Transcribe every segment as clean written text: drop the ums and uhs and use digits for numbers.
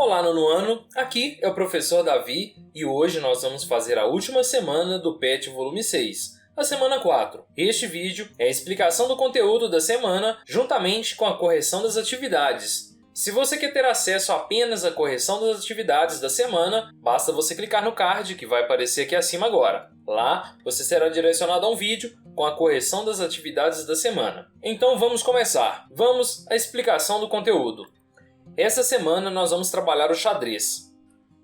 Olá, nono ano, aqui é o professor Davi e hoje nós vamos fazer a última semana do PET volume 6, a semana 4. Este vídeo é a explicação do conteúdo da semana juntamente com a correção das atividades. Se você quer ter acesso apenas à correção das atividades da semana, basta você clicar no card que vai aparecer aqui acima agora. Lá, você será direcionado a um vídeo com a correção das atividades da semana. Então vamos começar. Vamos à explicação do conteúdo. Essa semana nós vamos trabalhar o xadrez.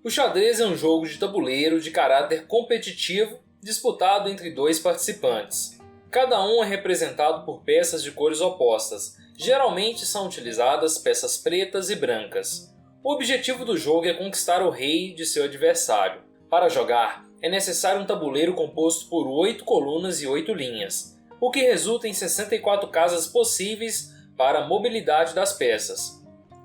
O xadrez é um jogo de tabuleiro de caráter competitivo disputado entre dois participantes. Cada um é representado por peças de cores opostas. Geralmente são utilizadas peças pretas e brancas. O objetivo do jogo é conquistar o rei de seu adversário. Para jogar, é necessário um tabuleiro composto por 8 colunas e 8 linhas, o que resulta em 64 casas possíveis para a mobilidade das peças.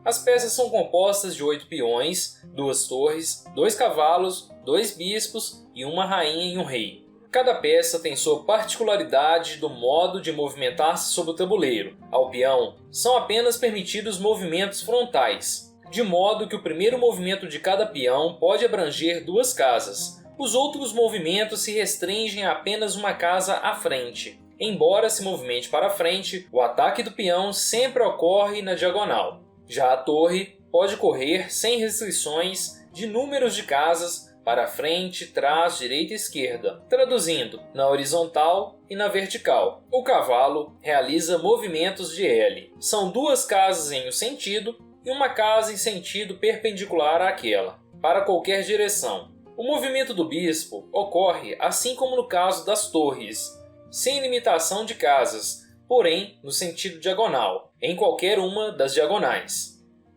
As peças são compostas de 8 peões, 2 torres, 2 cavalos, 2 bispos e uma rainha e um rei. Cada peça tem sua particularidade do modo de movimentar-se sobre o tabuleiro. Ao peão, são apenas permitidos movimentos frontais, de modo que o primeiro movimento de cada peão pode abranger 2 casas. Os outros movimentos se restringem a apenas uma casa à frente. Embora se movimente para a frente, o ataque do peão sempre ocorre na diagonal. Já a torre pode correr sem restrições de números de casas para frente, trás, direita e esquerda, traduzindo, na horizontal e na vertical. O cavalo realiza movimentos de L. São 2 casas em um sentido e uma casa em sentido perpendicular àquela, para qualquer direção. O movimento do bispo ocorre assim como no caso das torres, sem limitação de casas, porém no sentido diagonal, em qualquer uma das diagonais.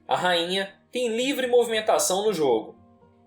A rainha tem livre movimentação no jogo.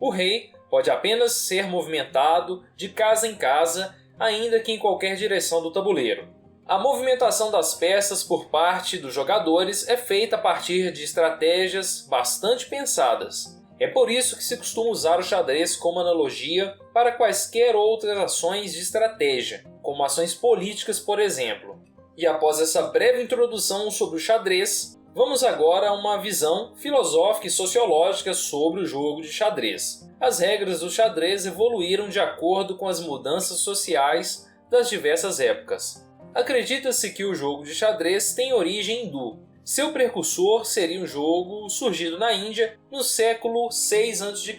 O rei pode apenas ser movimentado de casa em casa, ainda que em qualquer direção do tabuleiro. A movimentação das peças por parte dos jogadores é feita a partir de estratégias bastante pensadas. É por isso que se costuma usar o xadrez como analogia para quaisquer outras ações de estratégia, como ações políticas, por exemplo. E após essa breve introdução sobre o xadrez, vamos agora a uma visão filosófica e sociológica sobre o jogo de xadrez. As regras do xadrez evoluíram de acordo com as mudanças sociais das diversas épocas. Acredita-se que o jogo de xadrez tem origem hindu. Seu precursor seria um jogo surgido na Índia no século 6 a.C.,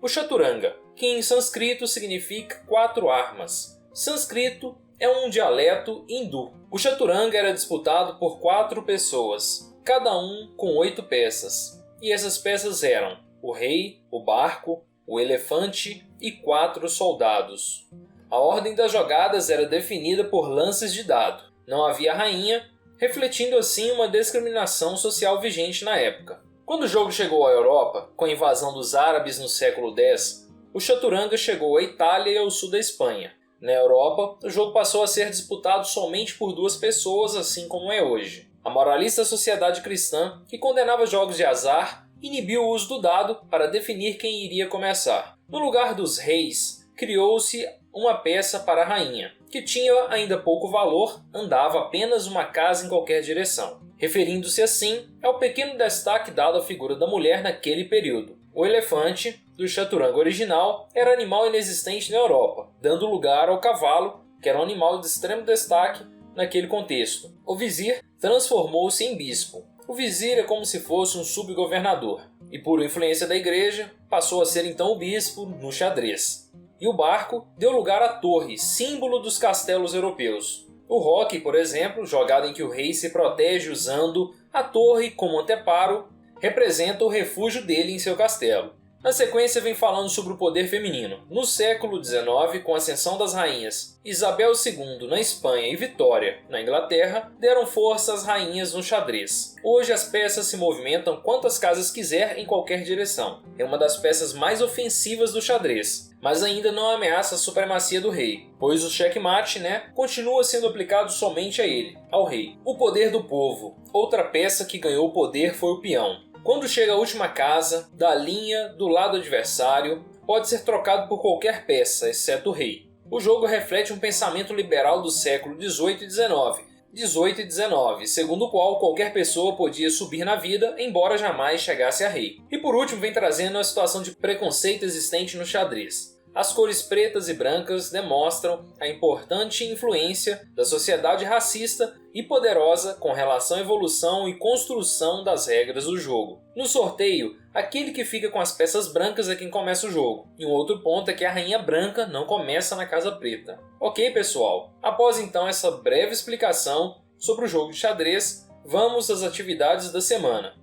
o chaturanga, que em sânscrito significa 4 armas. Sânscrito é um dialeto hindu. O chaturanga era disputado por 4 pessoas, cada um com 8 peças. E essas peças eram o rei, o barco, o elefante e 4 soldados. A ordem das jogadas era definida por lances de dado. Não havia rainha, refletindo assim uma discriminação social vigente na época. Quando o jogo chegou à Europa, com a invasão dos árabes no século X, o chaturanga chegou à Itália e ao sul da Espanha. Na Europa, o jogo passou a ser disputado somente por 2 pessoas, assim como é hoje. A moralista sociedade cristã, que condenava jogos de azar, inibiu o uso do dado para definir quem iria começar. No lugar dos reis, criou-se uma peça para a rainha, que tinha ainda pouco valor, andava apenas uma casa em qualquer direção. Referindo-se assim ao pequeno destaque dado à figura da mulher naquele período. O elefante, do chaturanga original, era animal inexistente na Europa, dando lugar ao cavalo, que era um animal de extremo destaque naquele contexto. O vizir transformou-se em bispo. O vizir é como se fosse um subgovernador, e por influência da igreja, passou a ser então o bispo no xadrez. E o barco deu lugar à torre, símbolo dos castelos europeus. O roque, por exemplo, jogado em que o rei se protege usando a torre como anteparo, representa o refúgio dele em seu castelo. Na sequência vem falando sobre o poder feminino. No século XIX, com a ascensão das rainhas Isabel II na Espanha e Vitória na Inglaterra, deram força às rainhas no xadrez. Hoje as peças se movimentam quantas casas quiser em qualquer direção. É uma das peças mais ofensivas do xadrez, mas ainda não ameaça a supremacia do rei, pois o checkmate, continua sendo aplicado somente a ele, ao rei. O poder do povo. Outra peça que ganhou poder foi o peão. Quando chega a última casa da linha do lado adversário, pode ser trocado por qualquer peça, exceto o rei. O jogo reflete um pensamento liberal do século XVIII e XIX, 18 e 19, segundo o qual qualquer pessoa podia subir na vida, embora jamais chegasse a rei. E por último vem trazendo a situação de preconceito existente no xadrez. As cores pretas e brancas demonstram a importante influência da sociedade racista e poderosa com relação à evolução e construção das regras do jogo. No sorteio, aquele que fica com as peças brancas é quem começa o jogo, e um outro ponto é que a rainha branca não começa na casa preta. Ok, pessoal? Após então essa breve explicação sobre o jogo de xadrez, vamos às atividades da semana.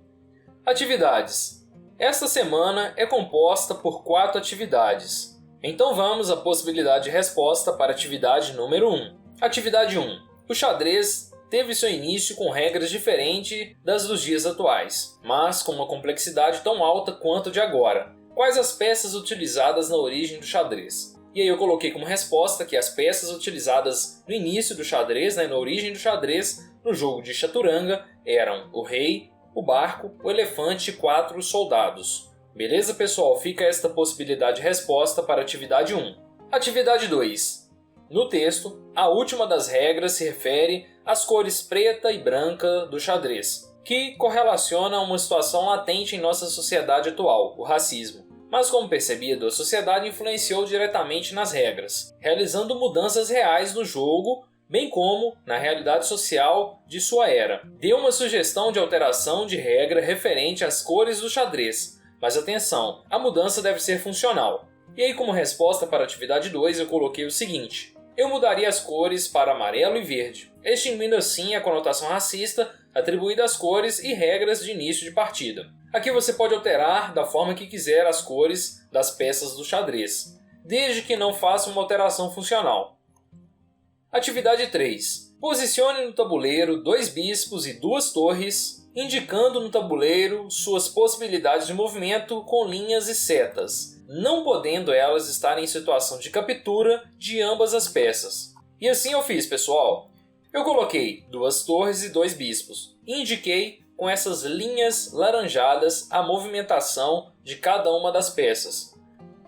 Atividades. Esta semana é composta por 4 atividades. Então vamos à possibilidade de resposta para a atividade número 1. Atividade 1. O xadrez teve seu início com regras diferentes das dos dias atuais, mas com uma complexidade tão alta quanto a de agora. Quais as peças utilizadas na origem do xadrez? E aí eu coloquei como resposta que as peças utilizadas no início do xadrez, na origem do xadrez, no jogo de chaturanga, eram o rei, o barco, o elefante e 4 soldados. Beleza, pessoal? Fica esta possibilidade de resposta para a atividade 1. Atividade 2. No texto, a última das regras se refere às cores preta e branca do xadrez, que correlaciona a uma situação latente em nossa sociedade atual, o racismo. Mas como percebido, a sociedade influenciou diretamente nas regras, realizando mudanças reais no jogo, bem como na realidade social de sua era. Deu uma sugestão de alteração de regra referente às cores do xadrez, mas atenção, a mudança deve ser funcional. E aí, como resposta para a atividade 2, eu coloquei o seguinte: eu mudaria as cores para amarelo e verde, extinguindo assim a conotação racista atribuída às cores e regras de início de partida. Aqui você pode alterar da forma que quiser as cores das peças do xadrez, desde que não faça uma alteração funcional. Atividade 3. Posicione no tabuleiro 2 bispos e 2 torres, indicando no tabuleiro suas possibilidades de movimento com linhas e setas, não podendo elas estar em situação de captura de ambas as peças. E assim eu fiz, pessoal. Eu coloquei 2 torres e 2 bispos, e indiquei com essas linhas laranjadas a movimentação de cada uma das peças.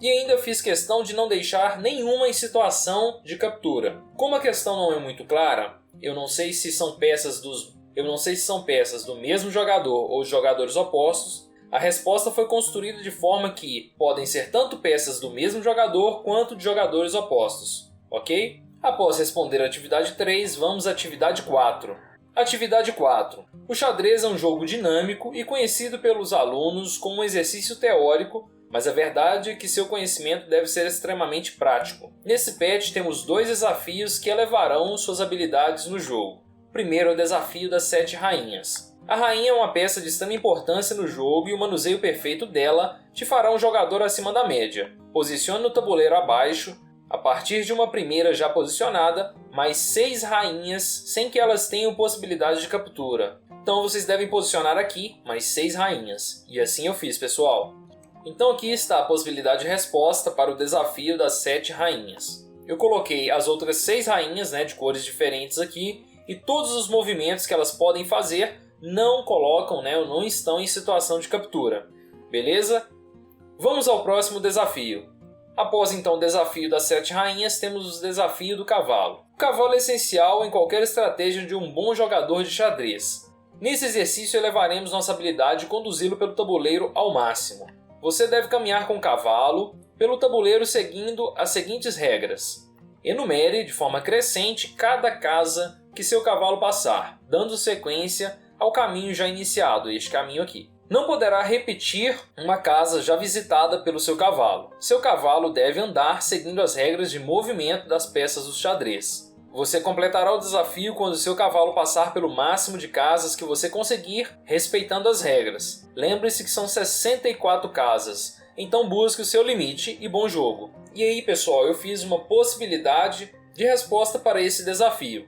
E ainda fiz questão de não deixar nenhuma em situação de captura. Como a questão não é muito clara, eu não sei se são peças do mesmo jogador ou de jogadores opostos, a resposta foi construída de forma que podem ser tanto peças do mesmo jogador quanto de jogadores opostos, ok? Após responder a atividade 3, vamos à atividade 4. Atividade 4. O xadrez é um jogo dinâmico e conhecido pelos alunos como um exercício teórico, mas a verdade é que seu conhecimento deve ser extremamente prático. Nesse patch temos 2 desafios que elevarão suas habilidades no jogo. Primeiro é o desafio das 7 rainhas. A rainha é uma peça de extrema importância no jogo e o manuseio perfeito dela te fará um jogador acima da média. Posicione no tabuleiro abaixo, a partir de uma primeira já posicionada, mais 6 rainhas sem que elas tenham possibilidade de captura. Então vocês devem posicionar aqui mais 6 rainhas. E assim eu fiz, pessoal. Então aqui está a possibilidade de resposta para o desafio das 7 rainhas. Eu coloquei as outras 6 rainhas, de cores diferentes aqui, e todos os movimentos que elas podem fazer não colocam, ou não estão em situação de captura. Beleza? Vamos ao próximo desafio. Após então o desafio das 7 rainhas, temos o desafio do cavalo. O cavalo é essencial em qualquer estratégia de um bom jogador de xadrez. Nesse exercício elevaremos nossa habilidade de conduzi-lo pelo tabuleiro ao máximo. Você deve caminhar com o cavalo pelo tabuleiro seguindo as seguintes regras. Enumere de forma crescente cada casa que seu cavalo passar, dando sequência ao caminho já iniciado, este caminho aqui. Não poderá repetir uma casa já visitada pelo seu cavalo. Seu cavalo deve andar seguindo as regras de movimento das peças do xadrez. Você completará o desafio quando seu cavalo passar pelo máximo de casas que você conseguir, respeitando as regras. Lembre-se que são 64 casas, então busque o seu limite e bom jogo. E aí, pessoal, eu fiz uma possibilidade de resposta para esse desafio.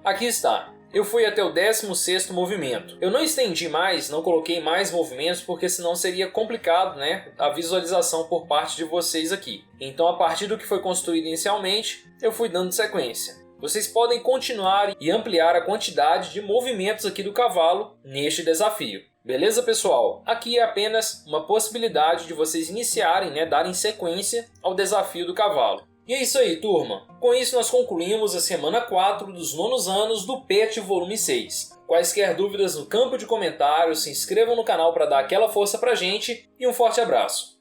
Aqui está. Eu fui até o 16º movimento. Eu não estendi mais, não coloquei mais movimentos, porque senão seria complicado, a visualização por parte de vocês aqui. Então, a partir do que foi construído inicialmente, eu fui dando sequência. Vocês podem continuar e ampliar a quantidade de movimentos aqui do cavalo neste desafio. Beleza, pessoal? Aqui é apenas uma possibilidade de vocês iniciarem, darem sequência ao desafio do cavalo. E é isso aí, turma! Com isso nós concluímos a semana 4 dos nonos anos do PET Volume 6. Quaisquer dúvidas no campo de comentários, se inscrevam no canal para dar aquela força pra gente e um forte abraço!